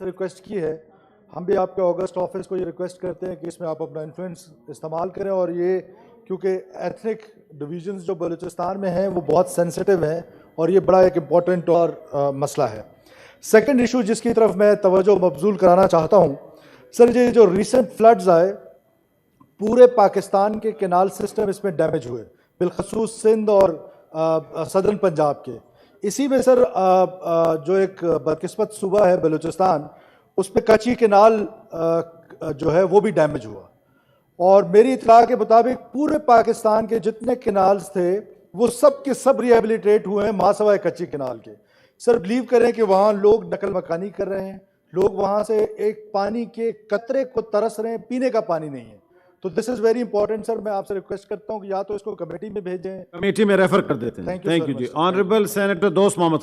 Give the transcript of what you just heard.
Request की है, हम भी आपके ऑगस्ट ऑफिस को ये रिक्वेस्ट करते हैं कि इसमें आप अपना इन्फ्लुएंस इस्तेमाल करें। और ये क्योंकि एथनिक डिवीजन्स जो बलूचिस्तान में हैं वो बहुत सेंसिटिव हैं और ये बड़ा एक इम्पॉर्टेंट और मसला है। सेकंड इशू जिसकी तरफ मैं तवज्जो मबजूल कराना चाहता हूँ सर, ये जो रिसेंट फ्लड्स आए, पूरे पाकिस्तान के कैनाल सिस्टम इसमें डैमेज हुए, बिलखसूस सिंध और सदर्न पंजाब के। इसी में सर जो एक बदकिस्मत सूबा है बलूचिस्तान, उस पर कच्ची कैनाल जो है वो भी डैमेज हुआ। और मेरी इत्तला के मुताबिक पूरे पाकिस्तान के जितने कैनाल्स थे वो सब के सब रिहेबिलिटेट हुए हैं मासवाए कच्ची कैनाल के। सर बिलीव करें कि वहाँ लोग नकल मकानी कर रहे हैं, लोग वहाँ से एक पानी के कतरे को तरस रहे हैं, पीने का पानी नहीं है। तो this is very important sir, मैं आपसे रिक्वेस्ट करता हूँ कि या तो इसको कमेटी में भेजें, कमेटी में रेफर कर देते हैं। Thank you ji. Honourable senator Dost Mohammad